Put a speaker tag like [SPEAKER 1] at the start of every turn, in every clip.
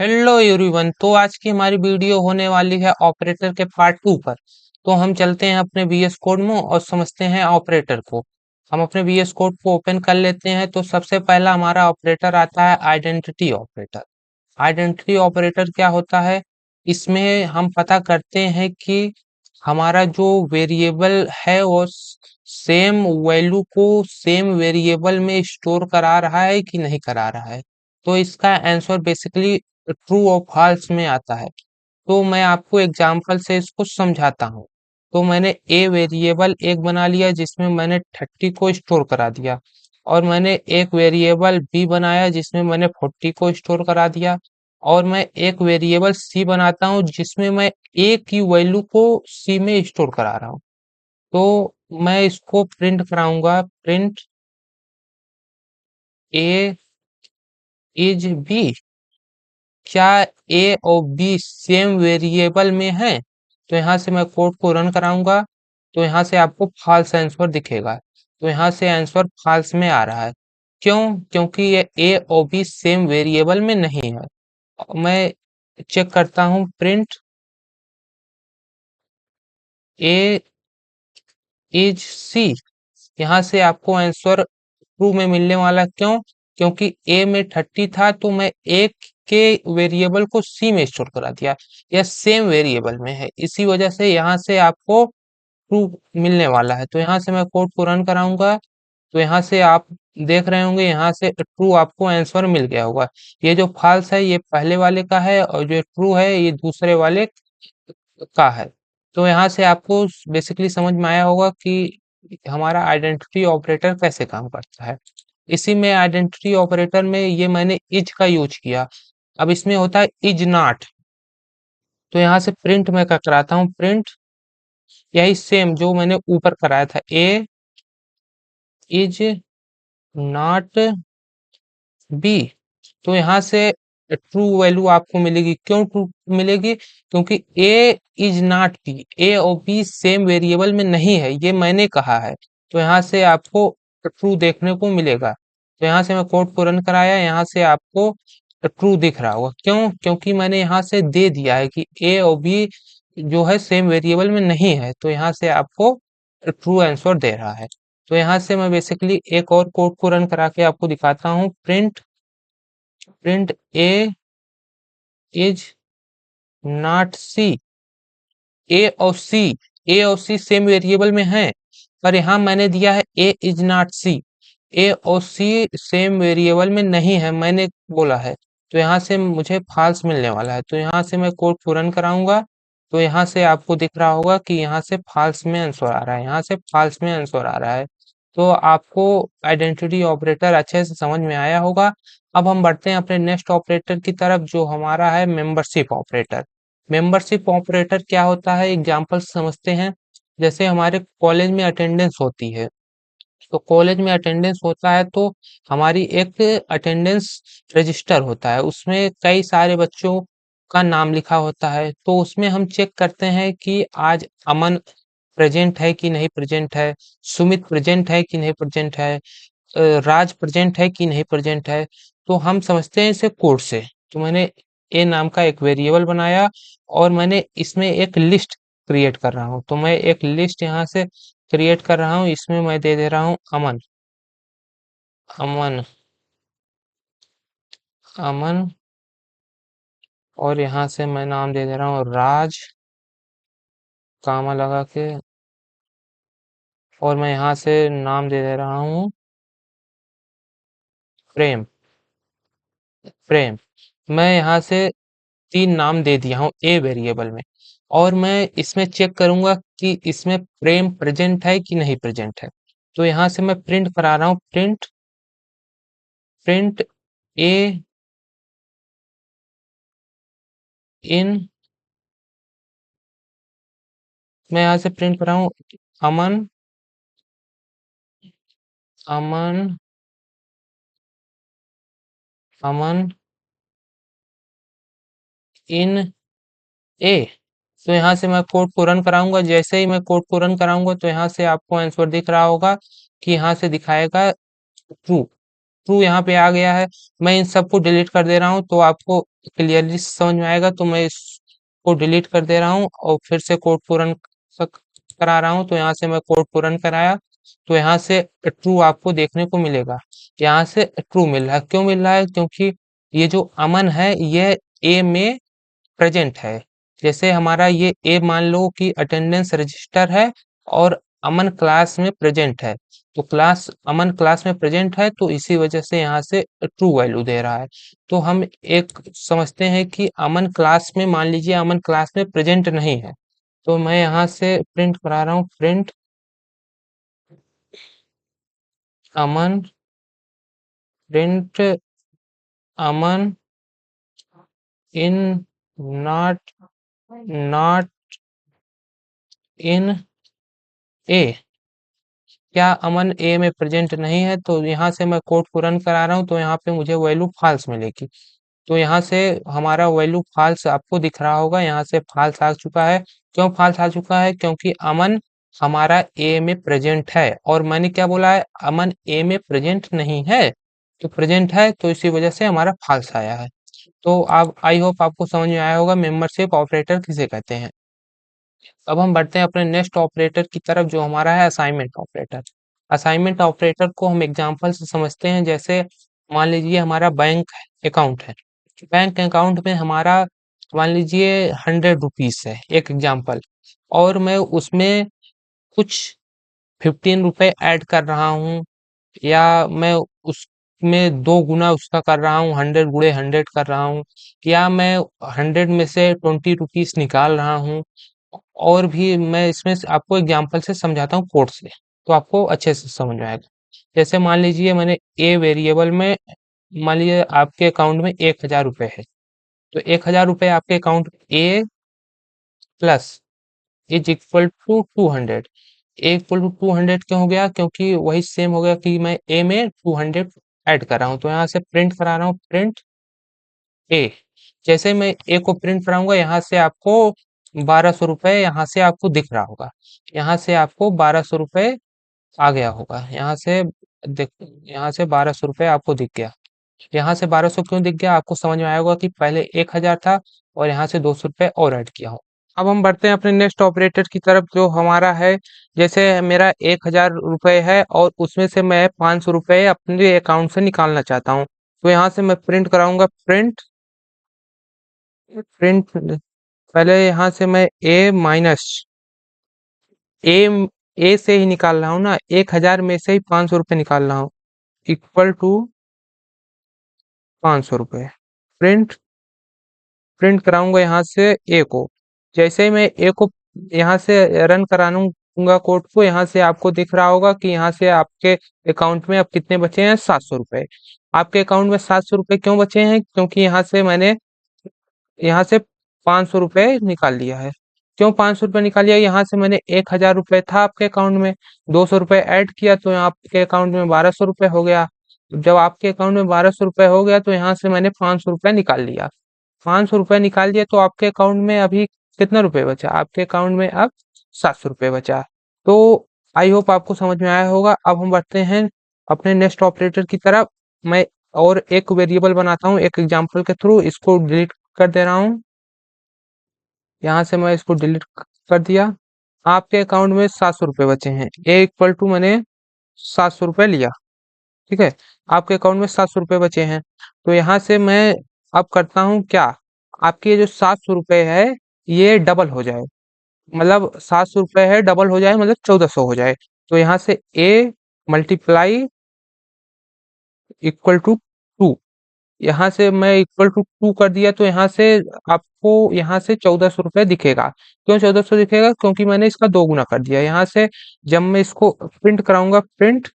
[SPEAKER 1] Hello everyone. तो आज की हमारी वीडियो होने वाली है ऑपरेटर के पार्ट 2 पर। तो हम चलते हैं अपने VS कोड में और समझते हैं ऑपरेटर को। हम अपने VS कोड को ओपन कर लेते हैं। तो सबसे पहला हमारा ऑपरेटर आता है आइडेंटिटी ऑपरेटर। आइडेंटिटी ऑपरेटर क्या होता है? इसमें हम पता करते हैं कि हमारा जो वेरिएबल है वो सेम वैल्यू को सेम वेरिएबल में स्टोर करा रहा है कि नहीं करा रहा है। तो इसका आंसर बेसिकली ट्रू और फॉल्स में आता है। तो मैं आपको एग्जांपल से इसको समझाता हूँ। तो मैंने ए वेरिएबल एक बना लिया जिसमें मैंने 30 को स्टोर करा दिया, और मैंने एक वेरिएबल बी बनाया जिसमें मैंने 40 को स्टोर करा दिया, और मैं एक वेरिएबल सी बनाता हूँ जिसमें मैं ए की वैल्यू को सी में स्टोर करा रहा हूँ। तो मैं इसको प्रिंट कराऊंगा, प्रिंट ए इज बी। क्या ए और बी सेम वेरिएबल में है? तो यहाँ से मैं कोड को रन कराऊंगा। तो यहाँ से आपको फॉल्स आंसर दिखेगा। तो यहाँ से आंसर फॉल्स में आ रहा है। क्यों? क्योंकि ये ए और बी सेम वेरिएबल में नहीं है। मैं चेक करता हूँ, प्रिंट ए इज सी। यहाँ से आपको आंसर ट्रू में मिलने वाला। क्यों? क्योंकि ए में 30 था तो मैं ए के वेरिएबल को सी में स्टोर करा दिया। यह सेम वेरिएबल में है, इसी वजह से यहाँ से आपको ट्रू मिलने वाला है। तो यहाँ से मैं कोड को रन कराऊंगा। तो यहाँ से आप देख रहे होंगे, यहाँ से ट्रू आपको आंसर मिल गया होगा। ये जो फॉल्स है ये पहले वाले का है, और जो ट्रू है ये दूसरे वाले का है। तो यहाँ से आपको बेसिकली समझ में आया होगा कि हमारा आइडेंटिटी ऑपरेटर कैसे काम करता है। इसी में आइडेंटिटी ऑपरेटर में ये मैंने इज का यूज किया। अब इसमें होता है इज नॉट। तो यहाँ से प्रिंट मैं क्या कराता हूँ, प्रिंट यही सेम जो मैंने ऊपर कराया था, ए इज नॉट बी। तो यहाँ से ट्रू वैल्यू आपको मिलेगी। क्यों ट्रू मिलेगी? क्योंकि ए इज नॉट बी, ए और बी सेम वेरिएबल में नहीं है, ये मैंने कहा है। तो यहाँ से आपको ट्रू देखने को मिलेगा। तो यहाँ से मैं कोड को रन कराया, यहाँ से आपको ट्रू दिख रहा होगा। क्यों? क्योंकि मैंने यहाँ से दे दिया है कि ए और बी जो है सेम वेरिएबल में नहीं है। तो यहाँ से आपको ट्रू आंसर दे रहा है। तो यहाँ से मैं बेसिकली एक और कोड को रन करा के आपको दिखाता हूँ, print print A is not C. A और सी सेम वेरिएबल में है, पर यहाँ मैंने दिया है ए इज नॉट सी। ए और सी सेम वेरिएबल में नहीं है, मैंने बोला है। तो यहाँ से मुझे फॉल्स मिलने वाला है। तो यहाँ से मैं कोड को रन कराऊंगा। तो यहाँ से आपको दिख रहा होगा कि यहाँ से फॉल्स में आंसर आ रहा है, यहाँ से फॉल्स में आंसर आ रहा है। तो आपको आइडेंटिटी ऑपरेटर अच्छे से समझ में आया होगा। अब हम बढ़ते हैं अपने नेक्स्ट ऑपरेटर की तरफ, जो हमारा है मेंबरशिप ऑपरेटर। मेंबरशिप ऑपरेटर क्या होता है, एग्जाम्पल समझते हैं। जैसे हमारे कॉलेज में अटेंडेंस होती है। तो कॉलेज में अटेंडेंस होता है तो हमारी एक अटेंडेंस रजिस्टर होता है, उसमें कई सारे बच्चों का नाम लिखा होता है। तो उसमें हम चेक करते हैं कि आज अमन प्रेजेंट है कि नहीं प्रेजेंट है, सुमित प्रेजेंट है कि नहीं प्रेजेंट है, राज प्रेजेंट है कि नहीं प्रेजेंट है। तो हम समझते हैं इसे कोड से। तो मैंने ए नाम का एक वेरिएबल बनाया, और मैंने इसमें एक लिस्ट क्रिएट कर रहा हूँ। तो मैं एक लिस्ट यहाँ से क्रिएट कर रहा हूँ, इसमें मैं दे दे रहा हूँ अमन। अमन अमन और यहाँ से मैं नाम दे दे रहा हूँ राज, कामा लगा के। और मैं यहाँ से नाम दे दे रहा हूँ प्रेम। प्रेम मैं यहाँ से 3 नाम दे दिया हूँ ए वेरिएबल में। और मैं इसमें चेक करूंगा कि इसमें प्रेम प्रेजेंट है कि नहीं प्रेजेंट है। तो यहाँ से मैं प्रिंट करा रहा हूँ, प्रिंट प्रिंट ए इन। मैं यहाँ से प्रिंट कर रहा हूँ अमन अमन अमन इन ए। तो यहाँ से मैं कोड को रन कराऊंगा। जैसे ही मैं कोड को रन कराऊंगा तो यहाँ से आपको आंसर दिख रहा होगा कि यहाँ से दिखाएगा ट्रू। ट्रू यहाँ पे आ गया है। मैं इन सबको डिलीट कर दे रहा हूँ तो आपको क्लियरली समझ में आएगा। तो मैं इसको डिलीट कर दे रहा हूँ और फिर से कोड को रन करा रहा हूँ। तो यहाँ से मैं कोड को रन कराया तो यहाँ से ट्रू आपको देखने को मिलेगा। यहाँ से ट्रू मिल रहा है, क्यों मिल रहा है? क्योंकि ये जो अमन है ये ए में प्रेजेंट है। जैसे हमारा ये ए मान लो कि अटेंडेंस रजिस्टर है और अमन क्लास में प्रेजेंट है। तो अमन क्लास में प्रेजेंट है तो इसी वजह से यहाँ से ट्रू वैल्यू दे रहा है। तो हम एक समझते हैं कि अमन क्लास में, मान लीजिए अमन क्लास में प्रेजेंट नहीं है, तो मैं यहाँ से प्रिंट करा रहा हूँ, print Aman, print Aman in not not in A. क्या अमन ए में प्रेजेंट नहीं है? तो यहाँ से मैं कोड को रन करा रहा हूँ तो यहाँ पे मुझे वैल्यू फॉल्स मिलेगी। तो यहाँ से हमारा वैल्यू फॉल्स आपको दिख रहा होगा, यहाँ से फॉल्स आ चुका है। क्यों फॉल्स आ चुका है? क्योंकि अमन हमारा ए में प्रेजेंट है और मैंने क्या बोला है, अमन ए में प्रेजेंट नहीं है। तो प्रेजेंट है तो इसी वजह से हमारा फॉल्स आया है। तो आप, आई होप आपको समझ में आया होगा मेंबरशिप ऑपरेटर किसे कहते हैं। अब हम बढ़ते हैं अपने नेक्स्ट ऑपरेटर की तरफ जो हमारा है असाइनमेंट ऑपरेटर। असाइनमेंट ऑपरेटर को हम एग्जांपल से समझते हैं। जैसे मान लीजिए हमारा बैंक अकाउंट है, बैंक अकाउंट में हमारा मान लीजिए 100 रुपीज है, एक एग्जांपल, और मैं उसमें कुछ 15 रुपए ऐड कर रहा हूँ, या मैं उसमें 2 गुना उसका कर रहा हूँ, 100 गुणे 100 कर रहा हूँ, या मैं 100 में से 20 रुपीज निकाल रहा हूँ। और भी मैं इसमें से आपको एग्जांपल से समझाता हूँ कोड से, तो आपको अच्छे से समझ में आएगा। जैसे मान लीजिए मैंने ए वेरिएबल में, मान लीजिए आपके अकाउंट में 1000 रुपए है, तो 1000 रुपए आपके account A plus is equal to 200। A equal to 200 क्यों हो गया? क्योंकि वही सेम हो गया कि मैं ए में 200 ऐड कर रहा हूँ। तो यहाँ से प्रिंट करा रहा हूँ, प्रिंट ए। जैसे मैं ए को प्रिंट कराऊंगा यहाँ से आपको 1200 रुपए यहाँ से आपको दिख रहा होगा। यहाँ से आपको 1200 रुपए आ गया होगा। यहाँ से देख, यहाँ से 1200 रुपए आपको दिख गया। यहाँ से 1200 क्यों दिख गया? आपको समझ में आया होगा कि पहले 1000 था और यहाँ से 200 रुपए और ऐड किया हो। अब हम बढ़ते हैं अपने नेक्स्ट ऑपरेटर की तरफ जो हमारा है। जैसे मेरा 1000 रुपए है और उसमें से मैं 500 रुपए अपने अकाउंट से निकालना चाहता हूँ। तो यहाँ से मैं प्रिंट कराऊंगा, प्रिंट प्रिंट पहले यहाँ से मैं ए माइनस ए, ए से ही निकाल रहा हूँ ना, 1000 में से ही 500 रुपए निकाल रहा हूँ, इक्वल टू 500 रुपए। प्रिंट प्रिंट कराऊंगा यहाँ से ए को। जैसे ही मैं ए को यहाँ से रन कराऊंगा कोड को, यहाँ से आपको दिख रहा होगा कि यहाँ से आपके अकाउंट में अब कितने बचे हैं, 700 रुपए। आपके अकाउंट में 700 रुपए क्यों बचे हैं? क्योंकि यहाँ से मैंने यहाँ से 500 रुपए निकाल लिया है। क्यों 500 रुपए निकाल लिया? यहाँ से मैंने 1000 रुपए था आपके अकाउंट में, 200 रुपए ऐड किया तो यहाँ आपके अकाउंट में 1200 रुपए हो गया। जब आपके अकाउंट में 1200 रुपए हो गया तो यहाँ से मैंने 500 रुपए निकाल लिया। 500 रुपए निकाल दिया तो आपके अकाउंट में अभी कितना रुपए बचा? आपके अकाउंट में अब 700 रुपए बचा। तो आई होप आपको समझ में आया होगा। अब हम बढ़ते हैं अपने नेक्स्ट ऑपरेटर की तरफ। मैं और एक वेरिएबल बनाता हूँ एक एग्जांपल के थ्रू, इसको डिलीट कर दे रहा हूँ। यहाँ से मैं इसको डिलीट कर दिया। आपके अकाउंट में 700 रुपए बचे हैं, ए इक्वल टू मैंने 700 रुपए लिया, ठीक है। आपके अकाउंट में 700 रुपए बचे हैं। तो यहाँ से मैं अब करता हूँ क्या, आपके ये जो 700 रुपए है ये डबल हो जाए, मतलब 700 रुपए है डबल हो जाए, मतलब 1400 हो जाए। तो यहाँ से ए मल्टीप्लाई इक्वल टू 2, यहाँ से मैं इक्वल टू 2 कर दिया तो यहाँ से आपको यहाँ से 1400 रुपए दिखेगा। क्यों 1400 दिखेगा? क्योंकि मैंने इसका 2 गुना कर दिया। यहाँ से जब मैं इसको प्रिंट कराऊंगा, प्रिंट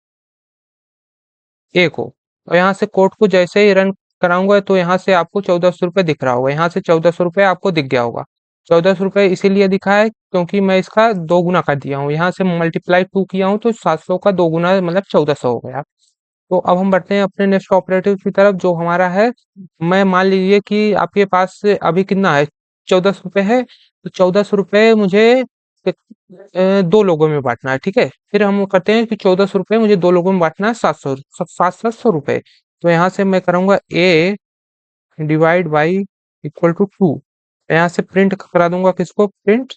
[SPEAKER 1] ए को, और यहाँ से कोड को जैसे ही रन कराऊंगा तो यहाँ से आपको 1400 रुपए दिख रहा होगा। यहाँ से 1400 रुपए आपको दिख गया होगा। 1400 रुपए इसीलिए दिखा है क्योंकि मैं इसका 2 गुना कर दिया हूँ। यहाँ से मल्टीप्लाई 2 किया हूँ तो 700 का 2 गुना मतलब 1400 हो गया। तो अब हम बढ़ते हैं अपने नेक्स्ट ऑपरेटिव की तरफ जो हमारा है। मैं मान लीजिए कि आपके पास अभी कितना है, 1400 रुपए है। तो 1400 रुपए मुझे दो लोगों में बांटना है, ठीक है। फिर हम करते हैं कि 1400 रुपये मुझे दो लोगों में बांटना है, 700 तो यहाँ से मैं करूंगा ए डिवाइड बाई इक्वल टू 2। यहाँ से प्रिंट करा दूंगा, किसको, प्रिंट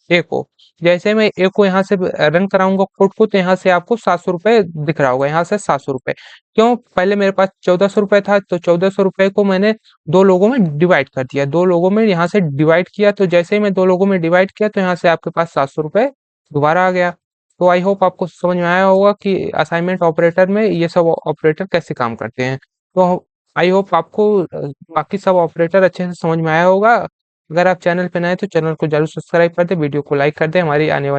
[SPEAKER 1] ए को। जैसे मैं ए को यहाँ से रन कराऊंगा कोड को, तो यहाँ से आपको 700 रुपये दिख रहा होगा, यहाँ से 700 रुपये। क्यों, पहले मेरे पास 1400 रुपये था, तो 1400 रुपये को मैंने दो लोगों में डिवाइड कर दिया, दो लोगों में यहाँ से डिवाइड किया, तो जैसे ही मैं दो लोगों में डिवाइड किया, तो यहाँ से आपके पास 700 रुपये दोबारा आ गया। तो आई होप आपको समझ में आया होगा कि असाइनमेंट ऑपरेटर में ये सब ऑपरेटर कैसे काम करते हैं। तो आई होप आपको बाकी सब ऑपरेटर अच्छे से समझ में आया होगा। अगर आप चैनल पे नए हैं तो चैनल को जरूर सब्सक्राइब कर दें, वीडियो को लाइक कर दें। हमारी आने वाली